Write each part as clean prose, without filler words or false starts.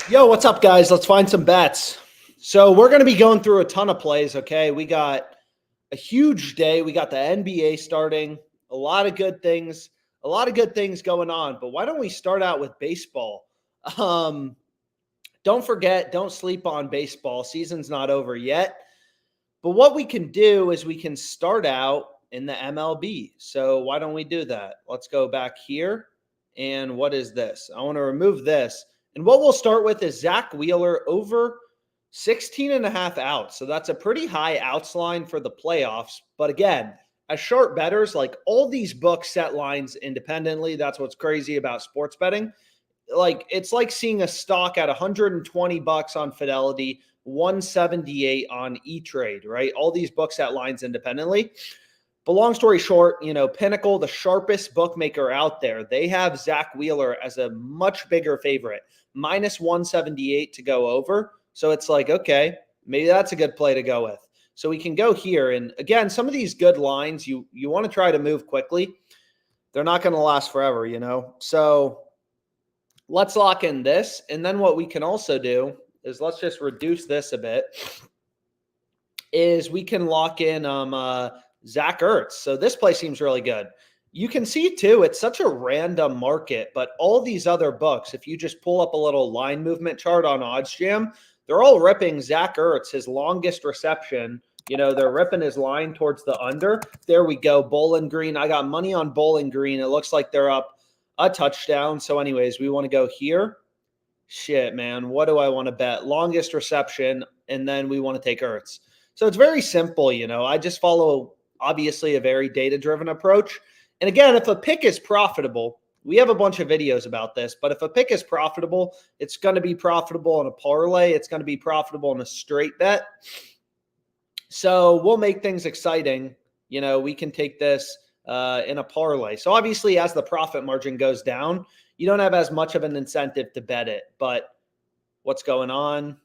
Yo, what's up, guys? Let's find some bets. So we're going to be going through a ton of plays, okay? We got a huge day. We got the NBA starting, a lot of good things going on. But why don't we start out with baseball? Um, don't forget, don't sleep on baseball. Season's not over yet. But what we can do is we can start out in the MLB. So why don't we do that? Let's go back here. And what is this? I want to remove this. And what we'll start with is Zach Wheeler over 16 and a half outs. So that's a pretty high outs line for the playoffs. But again, as short bettors, like all these books set lines independently. That's what's crazy about sports betting. Like it's like seeing a stock at $120 on Fidelity, 178 on E-Trade, right? All these books set lines independently. But long story short, Pinnacle, the sharpest bookmaker out there, they have Zach Wheeler as a much bigger favorite, minus 178 to go over. So it's like, okay, maybe that's a good play to go with. So we can go here. And again, some of these good lines, you want to try to move quickly. They're not going to last forever, So let's lock in this. And then what we can also do is let's just reduce this a bit, is we can lock in Zach Ertz. So this play seems really good. You can see too, it's such a random market, but all these other books, if you just pull up a little line movement chart on OddsJam, they're all ripping Zach Ertz, his longest reception. They're ripping his line towards the under. There we go. Bowling Green. I got money on Bowling Green. It looks like they're up a touchdown. So anyways, we want to go here. Shit, man. What do I want to bet? Longest reception. And then we want to take Ertz. So it's very simple. I just follow obviously a very data-driven approach. And again, if a pick is profitable, we have a bunch of videos about this, but if a pick is profitable, it's going to be profitable in a parlay. It's going to be profitable in a straight bet. So we'll make things exciting. We can take this in a parlay. So obviously, as the profit margin goes down, you don't have as much of an incentive to bet it. But what's going on?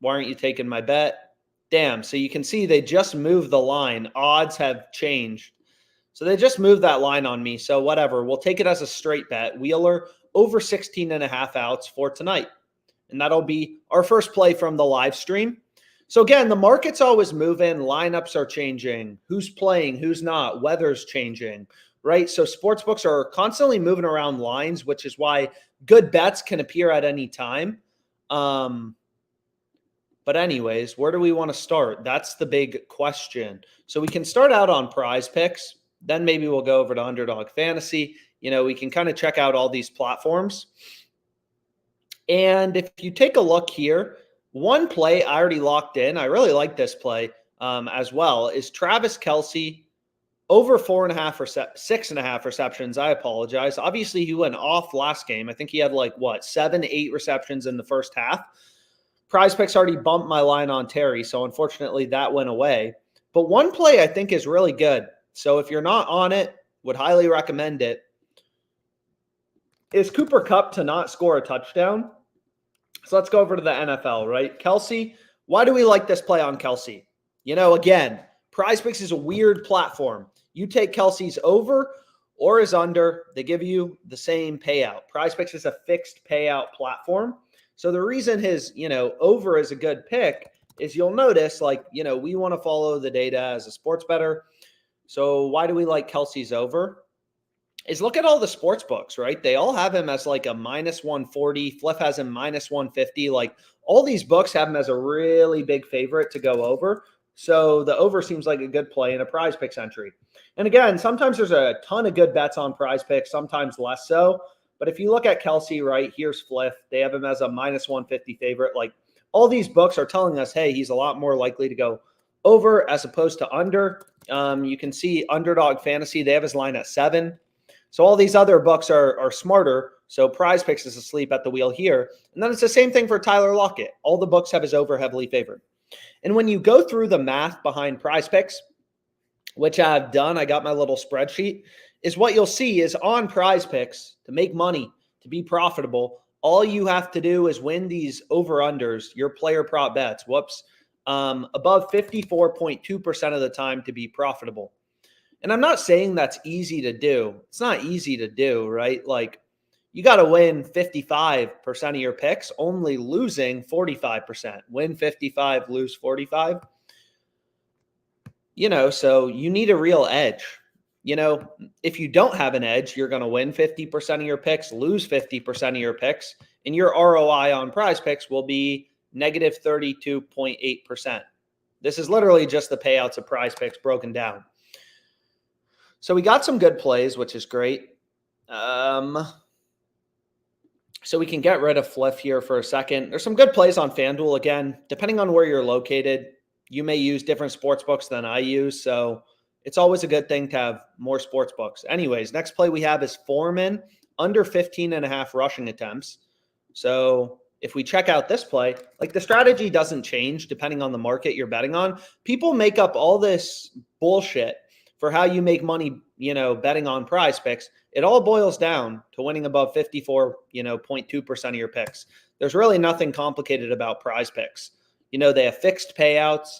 Why aren't you taking my bet? Damn. So you can see they just moved the line. Odds have changed. So they just moved that line on me. So whatever. We'll take it as a straight bet. Wheeler over 16 and a half outs for tonight. And that'll be our first play from the live stream. So again, the market's always moving. Lineups are changing. Who's playing? Who's not? Weather's changing, right? So sportsbooks are constantly moving around lines, which is why good bets can appear at any time. But anyways, where do we want to start? That's the big question. So we can start out on PrizePicks. Then maybe we'll go over to Underdog Fantasy. We can kind of check out all these platforms. And if you take a look here, one play I already locked in, I really like this play as well, is Travis Kelce over 6.5 receptions. I apologize. Obviously, he went off last game. I think he had 7-8 receptions in the first half. PrizePicks already bumped my line on Terry, so unfortunately that went away. But one play I think is really good. So if you're not on it, would highly recommend it, is Cooper Kupp to not score a touchdown. So let's go over to the NFL, right? Kelce, why do we like this play on Kelce? Again, PrizePicks is a weird platform. You take Kelce's over or his under, they give you the same payout. PrizePicks is a fixed payout platform. So the reason his, over is a good pick is you'll notice, we want to follow the data as a sports bettor. So why do we like Kelce's over? Is look at all the sports books, right? They all have him as a minus 140. Fliff has him minus 150. All these books have him as a really big favorite to go over. So the over seems like a good play in a PrizePicks entry. And again, sometimes there's a ton of good bets on PrizePicks, sometimes less so. But if you look at Kelce, right, here's Fliff. They have him as a minus 150 favorite. All these books are telling us, hey, he's a lot more likely to go over as opposed to under. You can see Underdog Fantasy, they have his line at 7. So all these other books are smarter. So PrizePicks is asleep at the wheel here. And then it's the same thing for Tyler Lockett. All the books have his over heavily favored. And when you go through the math behind PrizePicks, which I've done, I got my little spreadsheet, is what you'll see is on PrizePicks, to make money, to be profitable, all you have to do is win these over-unders, your player prop bets, above 54.2% of the time to be profitable. And I'm not saying that's easy to do. It's not easy to do, right? you got to win 55% of your picks, only losing 45%. Win 55, lose 45. So you need a real edge. If you don't have an edge, you're going to win 50% of your picks, lose 50% of your picks, and your ROI on PrizePicks will be negative 32.8%. This is literally just the payouts of PrizePicks broken down. So we got some good plays, which is great. So we can get rid of Fliff here for a second. There's some good plays on FanDuel. Again, depending on where you're located, you may use different sports books than I use. So it's always a good thing to have more sports books. Anyways, next play we have is Foreman under 15.5 rushing attempts. So if we check out this play, like the strategy doesn't change depending on the market you're betting on. People make up all this bullshit for how you make money, betting on PrizePicks. It all boils down to winning above 54.2% of your picks. There's really nothing complicated about PrizePicks. They have fixed payouts.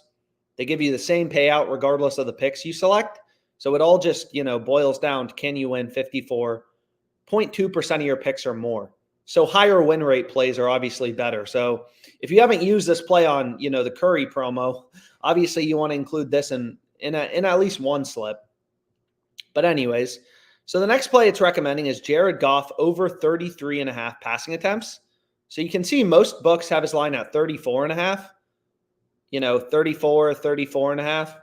They give you the same payout regardless of the picks you select. So it all just, boils down to, can you win 54.2% of your picks or more? So higher win rate plays are obviously better. So if you haven't used this play on, the Curry promo, obviously you want to include this in at least one slip. But anyways, so the next play it's recommending is Jared Goff over 33.5 passing attempts. So you can see most books have his line at 34.5, 34.5.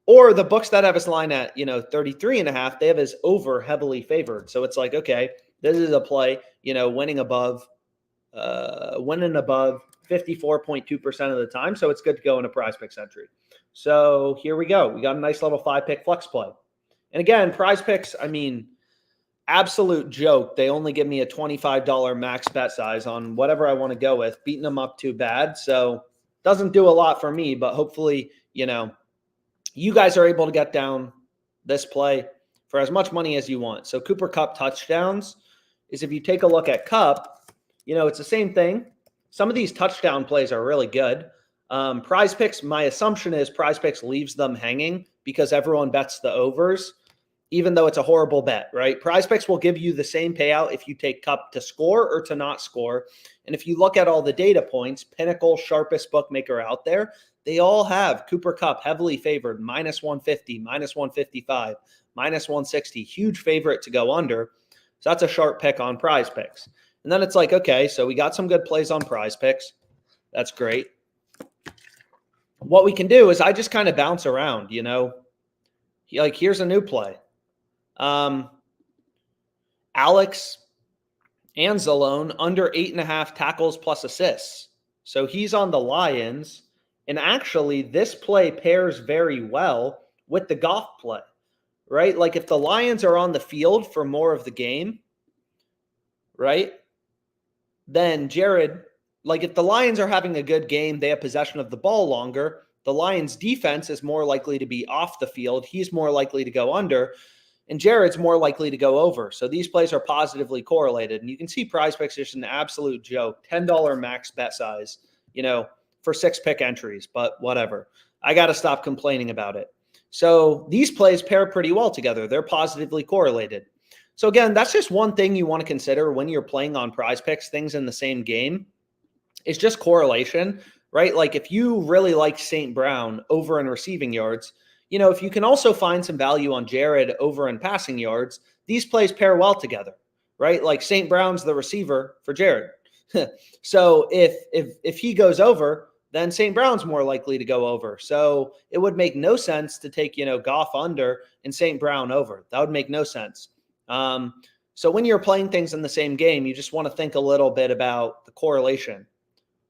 Or the books that have his line at, 33.5, they have his over heavily favored. So it's like, okay, this is a play, winning above 54.2% of the time. So it's good to go in a PrizePicks entry. So here we go. We got a nice little 5-pick flex play. And again, PrizePicks, absolute joke. They only give me a $25 max bet size on whatever I want to go with, beating them up too bad. So doesn't do a lot for me, but hopefully, you guys are able to get down this play for as much money as you want. So Cooper Kupp touchdowns is, if you take a look at Kupp, it's the same thing. Some of these touchdown plays are really good. PrizePicks, my assumption is PrizePicks leaves them hanging because everyone bets the overs, even though it's a horrible bet, right? PrizePicks will give you the same payout if you take Kupp to score or to not score. And if you look at all the data points, Pinnacle, sharpest bookmaker out there, they all have Cooper Kupp heavily favored, minus 150, minus 155, minus 160, huge favorite to go under. So that's a sharp pick on PrizePicks. And then it's like, okay, so we got some good plays on PrizePicks. That's great. What we can do is I just kind of bounce around, like here's a new play. Alex Anzalone under 8.5 tackles plus assists. So he's on the Lions. And actually, this play pairs very well with the Goff play, right? Like if the Lions are on the field for more of the game, right? Then Jared, like if the Lions are having a good game, they have possession of the ball longer. The Lions defense is more likely to be off the field. He's more likely to go under. And Jared's more likely to go over. So these plays are positively correlated. And you can see PrizePicks is an absolute joke. $10 max bet size, for 6-pick entries. But whatever. I got to stop complaining about it. So these plays pair pretty well together. They're positively correlated. So again, that's just one thing you want to consider when you're playing on PrizePicks, things in the same game. It's just correlation, right? Like if you really like St. Brown over in receiving yards, if you can also find some value on Jared over in passing yards, these plays pair well together, right? Like St. Brown's the receiver for Jared. So if he goes over, then St. Brown's more likely to go over. So it would make no sense to take, Goff under and St. Brown over. That would make no sense. So when you're playing things in the same game, you just want to think a little bit about the correlation.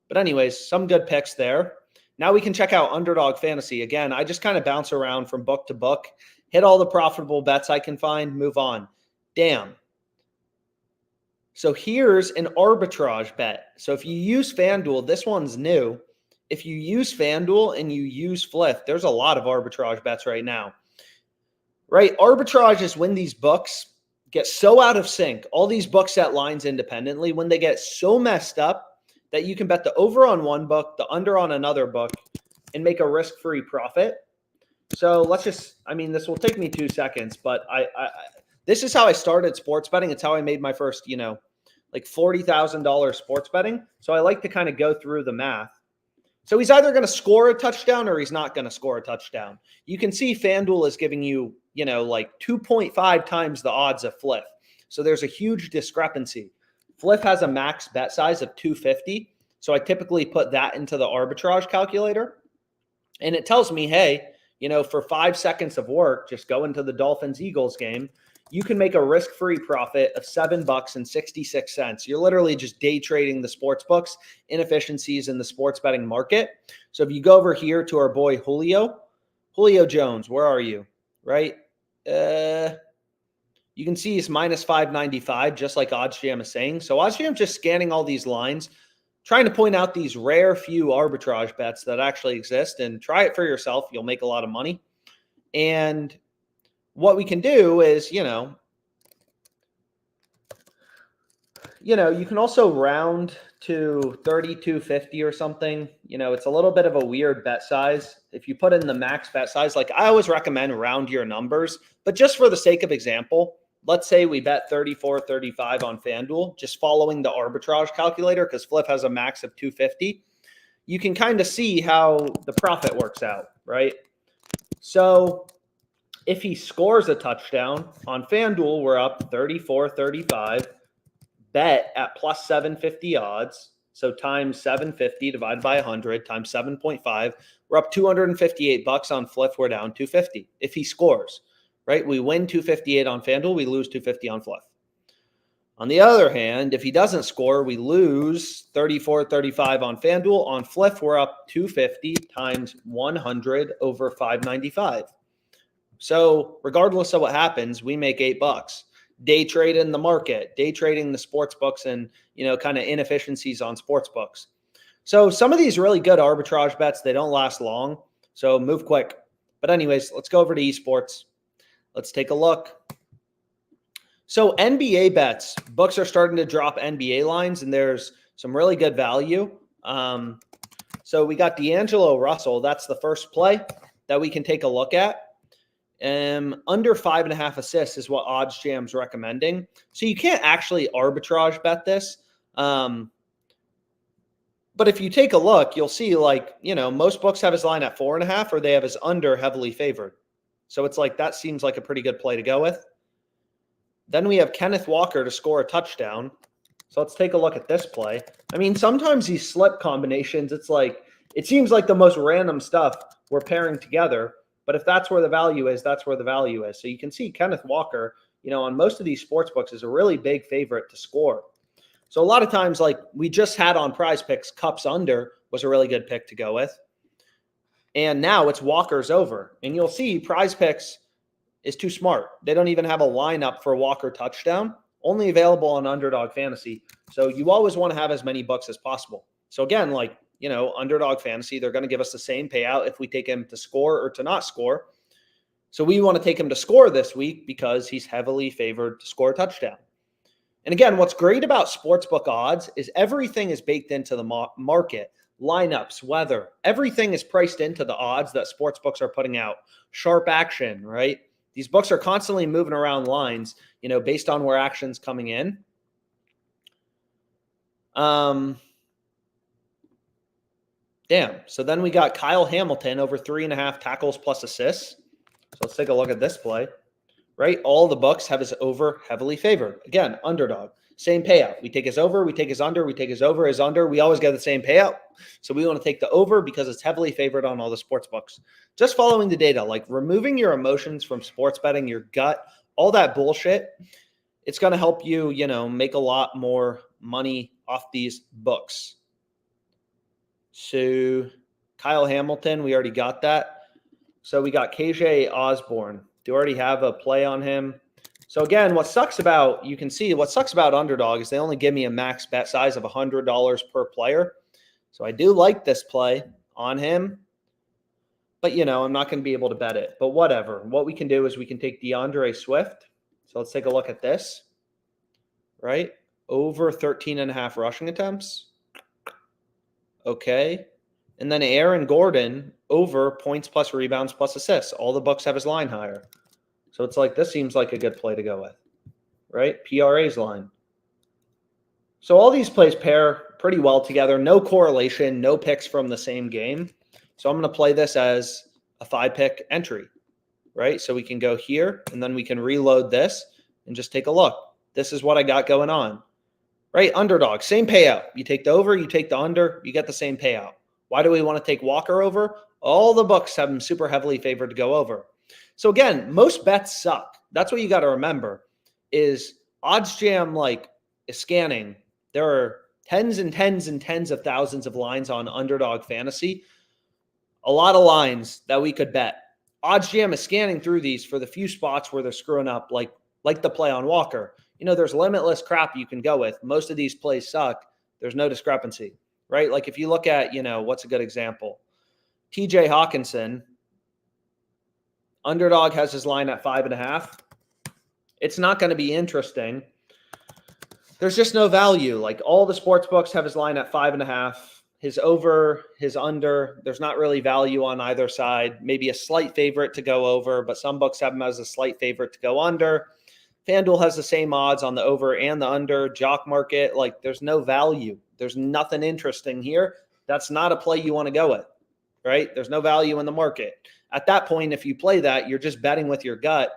But anyways, some good picks there. Now we can check out Underdog Fantasy. Again, I just kind of bounce around from book to book, hit all the profitable bets I can find, move on. Damn. So here's an arbitrage bet. So if you use FanDuel, this one's new. If you use FanDuel and you use Fliff, there's a lot of arbitrage bets right now. Right? Arbitrage is when these books get so out of sync. All these books set lines independently. When they get so messed up that you can bet the over on one book, the under on another book, and make a risk-free profit. So let's just, this will take me 2 seconds, but this is how I started sports betting. It's how I made my first, like $40,000 sports betting. So I like to kind of go through the math. So he's either going to score a touchdown or he's not going to score a touchdown. You can see FanDuel is giving you, like 2.5 times the odds of Fliff. So there's a huge discrepancy. Fliff has a max bet size of 250. So I typically put that into the arbitrage calculator. And it tells me, hey, for 5 seconds of work, just go into the Dolphins-Eagles game. You can make a risk-free profit of $7.66. You're literally just day trading the sports books, inefficiencies in the sports betting market. So if you go over here to our boy Julio Jones, where are you? Right? You can see he's minus 595, just like OddsJam is saying. So OddsJam just scanning all these lines, trying to point out these rare few arbitrage bets that actually exist, and try it for yourself. You'll make a lot of money. And what we can do is, you can also round to 3250 or something. It's a little bit of a weird bet size. If you put in the max bet size, like I always recommend round your numbers, but just for the sake of example, let's say we bet 34.35 on FanDuel, just following the arbitrage calculator, because Fliff has a max of 250. You can kind of see how the profit works out, right? So if he scores a touchdown on FanDuel, we're up 34.35, bet at plus 750 odds. So times 750 divided by 100 times 7.5, we're up $258 on Fliff. We're down 250 if he scores, right? We win 258 on FanDuel, we lose 250 on Fliff. On the other hand, if he doesn't score, we lose 34.35 on FanDuel. On Fliff, we're up 250 times 100 over 595. So regardless of what happens, we make $8. Day trade in the market, day trading the sports books, and kind of inefficiencies on sports books. So some of these really good arbitrage bets, they don't last long. So move quick. But anyways, let's go over to esports. Let's take a look. So NBA bets, books are starting to drop NBA lines, and there's some really good value. So we got D'Angelo Russell. That's the first play that we can take a look at. Under 5.5 assists is what OddsJam's recommending. So you can't actually arbitrage bet this. But if you take a look, you'll see most books have his line at 4.5, or they have his under heavily favored. So it's like, that seems like a pretty good play to go with. Then we have Kenneth Walker to score a touchdown. So let's take a look at this play. I mean, sometimes these slip combinations, it seems like the most random stuff we're pairing together. But if that's where the value is, that's where the value is. So you can see Kenneth Walker, on most of these sports books is a really big favorite to score. So a lot of times, like we just had on PrizePicks, Cups under was a really good pick to go with. And now it's Walker's over. And you'll see PrizePicks is too smart. They don't even have a lineup for Walker touchdown, only available on Underdog Fantasy. So you always want to have as many books as possible. So again, Underdog Fantasy, they're going to give us the same payout if we take him to score or to not score. So we want to take him to score this week because he's heavily favored to score a touchdown. And again, what's great about sportsbook odds is everything is baked into the market. Lineups, weather, everything is priced into the odds that sportsbooks are putting out. Sharp action, right? These books are constantly moving around lines, based on where action's coming in. So then we got Kyle Hamilton over 3.5 tackles plus assists. So let's take a look at this play, right? All the books have his over heavily favored. Again, underdog, same payout. We take his over, we take his under, we take his over, his under. We always get the same payout. So we want to take the over because it's heavily favored on all the sports books. Just following the data, like removing your emotions from sports betting, your gut, all that bullshit, it's going to help you, make a lot more money off these books. So Kyle Hamilton, we already got that. So we got KJ Osborne. Do you already have a play on him? So again, what sucks about Underdog is they only give me a max bet size of $100 per player. So I do like this play on him. But, I'm not going to be able to bet it. But whatever. What we can do is we can take DeAndre Swift. So let's take a look at this. Right? Over 13.5 rushing attempts. Okay. And then Aaron Gordon over points plus rebounds plus assists. All the books have his line higher. So it's like, this seems like a good play to go with, right? PRA's line. So all these plays pair pretty well together. No correlation, no picks from the same game. So I'm going to play this as a 5-pick entry, right? So we can go here, and then we can reload this and just take a look. This is what I got going on, right? Underdog, same payout. You take the over, you take the under, you get the same payout. Why do we want to take Walker over? All the books have him super heavily favored to go over. So again, most bets suck. That's what you got to remember is OddsJam is scanning. There are tens and tens and tens of thousands of lines on Underdog Fantasy. A lot of lines that we could bet. OddsJam is scanning through these for the few spots where they're screwing up, like the play on Walker. There's limitless crap you can go with. Most of these plays suck. There's no discrepancy, right? Like if you look at, what's a good example? TJ Hawkinson, Underdog has his line at 5.5. It's not going to be interesting. There's just no value. Like all the sports books have his line at 5.5. His over, his under, there's not really value on either side. Maybe a slight favorite to go over, but some books have him as a slight favorite to go under. FanDuel has the same odds on the over and the under. JockMKT, there's no value. There's nothing interesting here. That's not a play you want to go with, right? There's no value in the market. At that point, if you play that, you're just betting with your gut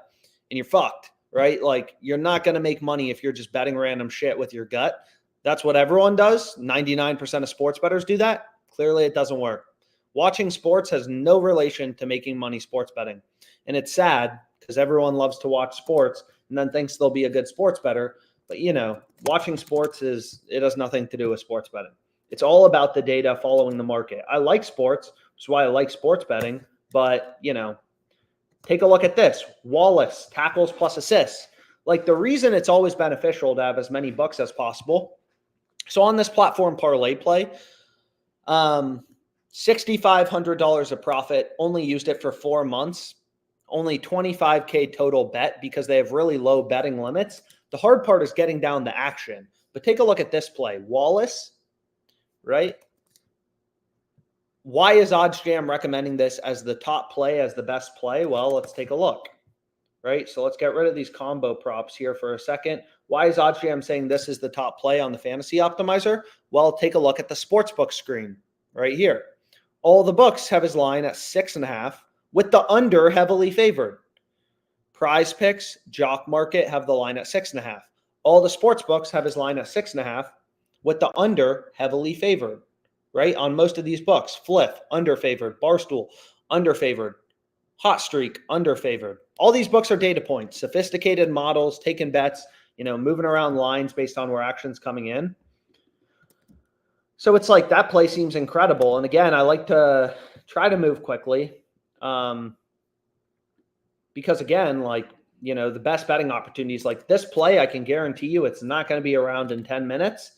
and you're fucked, right? You're not going to make money if you're just betting random shit with your gut. That's what everyone does. 99% of sports bettors do that. Clearly, it doesn't work. Watching sports has no relation to making money sports betting. And it's sad because everyone loves to watch sports and then thinks they'll be a good sports bettor. But, watching sports it has nothing to do with sports betting. It's all about the data following the market. I like sports, which is why I like sports betting. But, take a look at this. Wallace, tackles plus assists. The reason it's always beneficial to have as many books as possible. So on this platform, ParlayPlay, $6,500 of profit, only used it for 4 months, only $25K total bet because they have really low betting limits. The hard part is getting down the action. But take a look at this play. Wallace, right? Why is OddsJam recommending this as the top play, as the best play? Well, let's take a look, right? So let's get rid of these combo props here for a second. Why is OddsJam saying this is the top play on the fantasy optimizer? Well, take a look at the sportsbook screen right here. All the books have his line at 6.5 with the under heavily favored. PrizePicks, JockMKT have the line at 6.5. All the sports books have his line at 6.5 with the under heavily favored, right? On most of these books, Fliff, under favored, Barstool, under favored, Hot Streak, under favored. All these books are data points, sophisticated models, taking bets, moving around lines based on where action's coming in. So it's that play seems incredible. And again, I like to try to move quickly because again, the best betting opportunities like this play, I can guarantee you it's not going to be around in 10 minutes.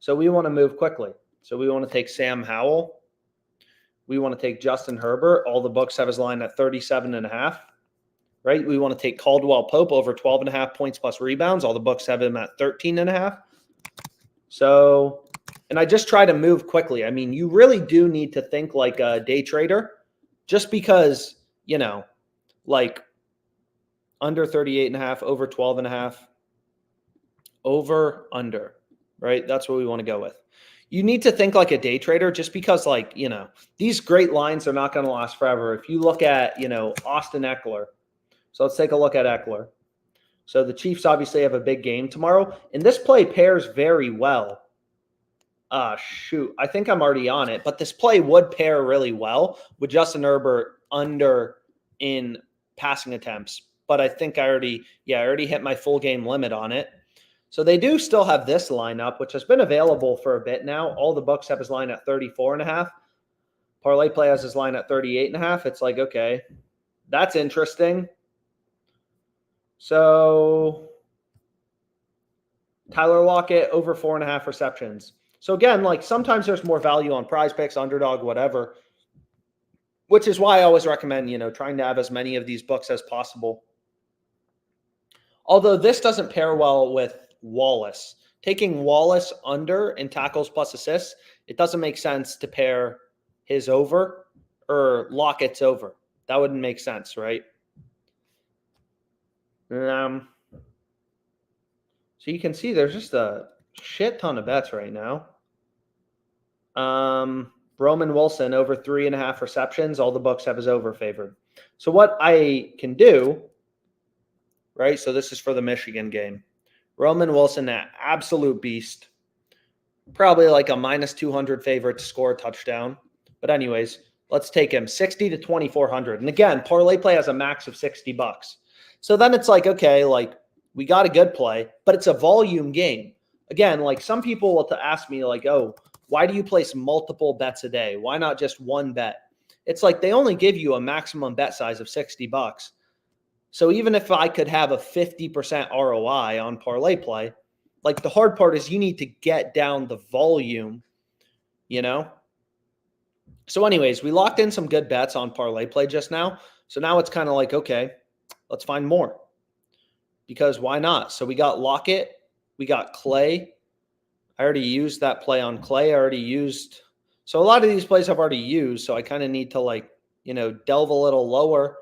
So we want to move quickly. So we want to take Sam Howell. We want to take Justin Herbert. All the books have his line at 37.5. Right? We want to take Caldwell Pope over 12.5 points plus rebounds. All the books have him at 13.5. So, and I just try to move quickly. I mean, you really do need to think like a day trader just because, under 38.5, over 12.5, over, under, right? That's what we want to go with. You need to think like a day trader just because these great lines are not going to last forever. If you look at, Austin Eckler. So let's take a look at Eckler. So the Chiefs obviously have a big game tomorrow, and this play pairs very well. Shoot, I think I'm already on it, but this play would pair really well with Justin Herbert under in passing attempts. But I think I already hit my full game limit on it. So they do still have this lineup, which has been available for a bit now. All the books have his line at 34.5. ParlayPlay has his line at 38.5. It's okay, that's interesting. So Tyler Lockett over 4.5 receptions. So again, sometimes there's more value on PrizePicks, Underdog, whatever, which is why I always recommend, trying to have as many of these books as possible. Although this doesn't pair well with Wallace. Taking Wallace under in tackles plus assists, it doesn't make sense to pair his over or Lockett's over. That wouldn't make sense, right? So you can see there's just a shit ton of bets right now. Roman Wilson over 3.5 receptions. All the books have his over favored. So what I can do, right? So this is for the Michigan game. Roman Wilson, that absolute beast. Probably like a minus 200 favorite to score a touchdown. But anyways, let's take him 60 to 2,400. And again, ParlayPlay has a max of $60. So then it's like, okay, like we got a good play, but it's a volume game. Again, like some people will ask me like, oh, why do you place multiple bets a day? Why not just one bet? It's like they only give you a maximum bet size of $60. So even if I could have a 50% ROI on ParlayPlay, like the hard part is you need to get down the volume, you know? So anyways, we locked in some good bets on ParlayPlay just now. So now it's kind of like, okay, let's find more. Because why not? So we got Lockett, we got Clay. I already used that play on Clay. So a lot of these plays I've already used. So I kind of need to like, delve a little lower,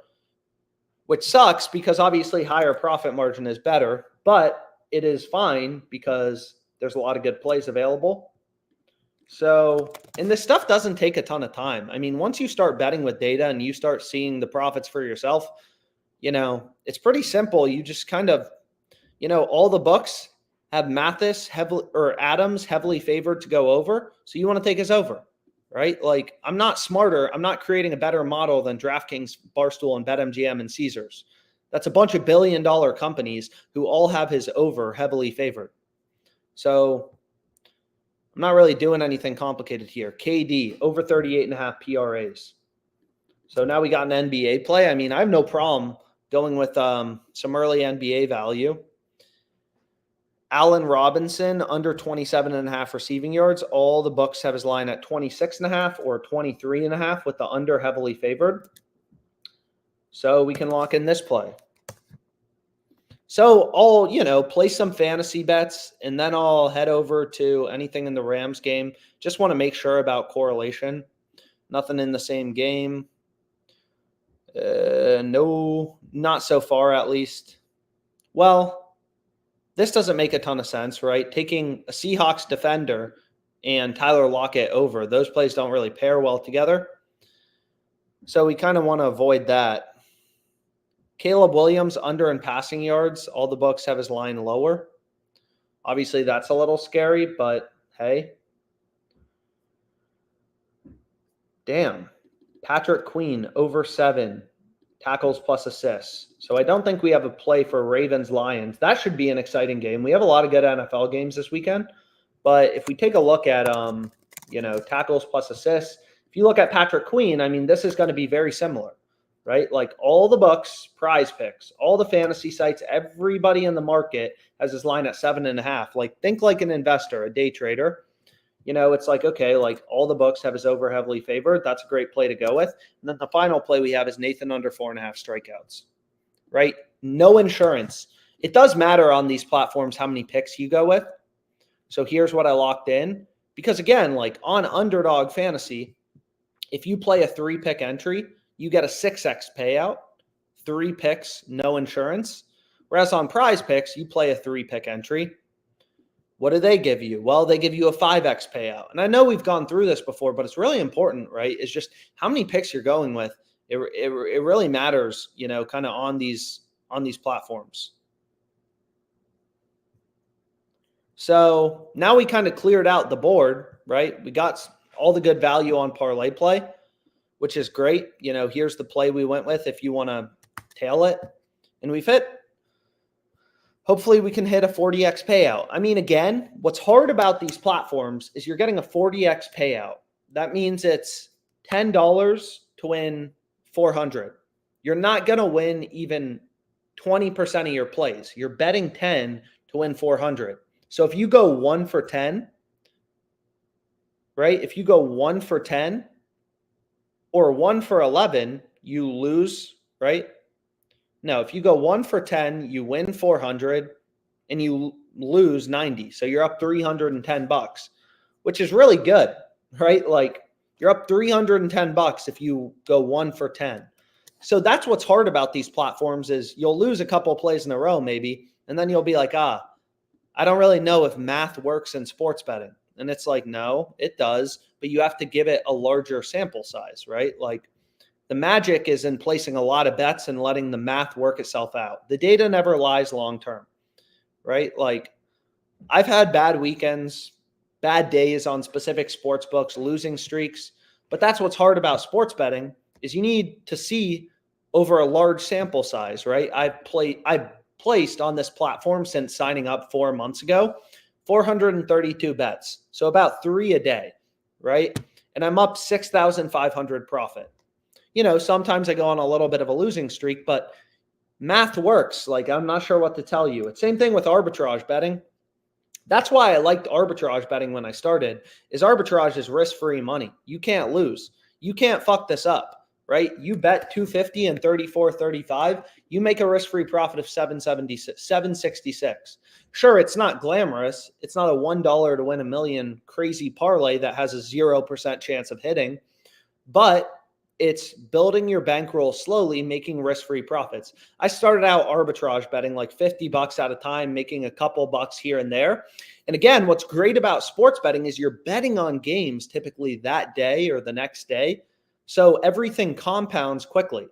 which sucks because obviously higher profit margin is better, but it is fine because there's a lot of good plays available. So, and this stuff doesn't take a ton of time. I mean, once you start betting with data and you start seeing the profits for yourself, it's pretty simple. You just kind of, all the books have Adams heavily favored to go over. So you want to take his over, right? Like I'm not smarter. I'm not creating a better model than DraftKings, Barstool, and BetMGM and Caesars. That's a bunch of billion-dollar companies who all have his over heavily favored. So I'm not really doing anything complicated here. KD, over 38.5 PRAs. So now we got an NBA play. I mean, I have no problem going with some early NBA value. Allen Robinson, under 27.5 receiving yards. All the books have his line at 26.5 or 23.5 with the under heavily favored. So we can lock in this play. So I'll, place some fantasy bets, and then I'll head over to anything in the Rams game. Just want to make sure about correlation. Nothing in the same game. No, not so far at least. Well, this doesn't make a ton of sense, right? Taking a Seahawks defender and Tyler Lockett over, those plays don't really pair well together. So we kind of want to avoid that. Caleb Williams, under in passing yards. All the books have his line lower. Obviously, that's a little scary, but hey. Damn. Patrick Queen, over 7. Tackles plus assists. So I don't think we have a play for Ravens-Lions. That should be an exciting game. We have a lot of good NFL games this weekend. But if we take a look at, tackles plus assists, if you look at Patrick Queen, I mean, this is going to be very similar. Right? Like all the books, PrizePicks, all the fantasy sites, everybody in the market has his line at 7.5. Like think like an investor, a day trader. It's like, okay, like all the books have his over heavily favored. That's a great play to go with. And then the final play we have is Nathan under 4.5 strikeouts, right? No insurance. It does matter on these platforms how many picks you go with. So here's what I locked in. Because again, like on Underdog Fantasy, if you play a 3-pick entry, you get a 6x payout, 3 picks, no insurance. Whereas on PrizePicks, you play a 3-pick entry. What do they give you? Well, they give you a 5x payout. And I know we've gone through this before, but it's really important, right? It's just how many picks you're going with. It really matters, kind of on these platforms. So now we kind of cleared out the board, right? We got all the good value on ParlayPlay, which is great. Here's the play we went with if you want to tail it. And we've hit. Hopefully we can hit a 40x payout. I mean, again, what's hard about these platforms is you're getting a 40x payout. That means it's $10 to win 400. You're not going to win even 20% of your plays. You're betting 10 to win 400. So if you go 1 for 10, right? If you go 1 for 10, or 1 for 11, you lose, right? No, if you go 1 for 10, you win 400 and you lose 90. So you're up $310, which is really good, right? Like you're up $310 if you go 1 for 10. So that's what's hard about these platforms is you'll lose a couple of plays in a row maybe, and then you'll be like, I I don't really know if math works in sports betting. And it's like, no, it does, but you have to give it a larger sample size, right? Like the magic is in placing a lot of bets and letting the math work itself out. The data never lies long term, right? Like I've had bad weekends, bad days on specific sports books, losing streaks, but that's what's hard about sports betting is you need to see over a large sample size, right? I've placed on this platform since signing up 4 months ago, 432 bets. So about 3 a day, right? And I'm up 6,500 profit. Sometimes I go on a little bit of a losing streak, but math works. Like I'm not sure what to tell you. It's same thing with arbitrage betting. That's why I liked arbitrage betting when I started, is arbitrage is risk-free money. You can't lose. You can't fuck this up, right? You bet 250 and 34.35, you make a risk-free profit of 766. Sure, it's not glamorous. It's not a $1 to win a million crazy parlay that has a 0% chance of hitting, but it's building your bankroll slowly, making risk-free profits. I started out arbitrage betting like $50 at a time, making a couple bucks here and there. And again, what's great about sports betting is you're betting on games typically that day or the next day. So everything compounds quickly,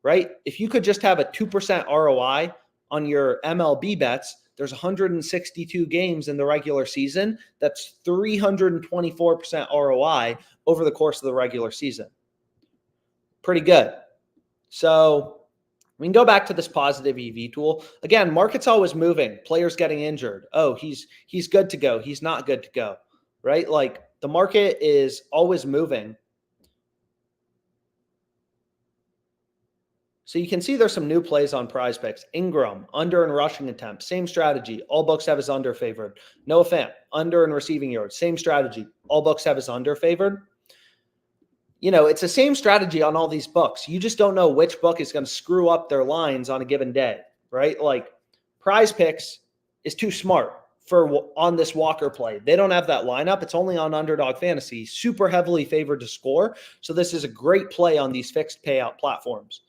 right? If you could just have a 2% ROI on your MLB bets, there's 162 games in the regular season. That's 324% ROI over the course of the regular season. Pretty good. So we can go back to this positive EV tool. Again, market's always moving. Players getting injured. Oh, he's good to go. He's not good to go, right? Like the market is always moving. So you can see there's some new plays on PrizePicks. Ingram, under and rushing attempt. Same strategy. All books have his under favored. Noah Fant, under and receiving yards. Same strategy. All books have his under favored. It's the same strategy on all these books. You just don't know which book is going to screw up their lines on a given day, right? Like PrizePicks is too smart on this Walker play. They don't have that lineup. It's only on Underdog Fantasy, super heavily favored to score. So this is a great play on these fixed payout platforms.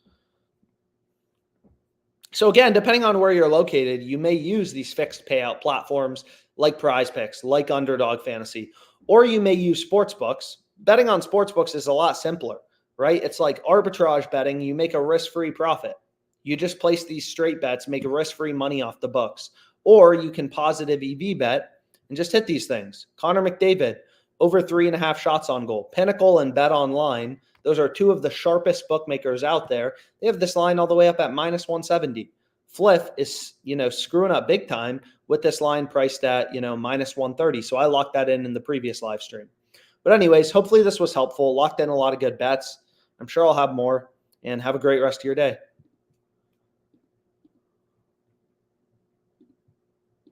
So again, depending on where you're located, you may use these fixed payout platforms like PrizePicks, like Underdog Fantasy, or you may use sportsbooks. Betting on sportsbooks is a lot simpler, right? It's like arbitrage betting. You make a risk-free profit. You just place these straight bets, make a risk-free money off the books. Or you can positive EV bet and just hit these things. Connor McDavid, over 3.5 shots on goal. Pinnacle and Bet Online, those are two of the sharpest bookmakers out there. They have this line all the way up at minus 170. Fliff is, screwing up big time with this line priced at, minus 130. So I locked that in the previous live stream. But anyways, hopefully this was helpful. Locked in a lot of good bets. I'm sure I'll have more, and have a great rest of your day.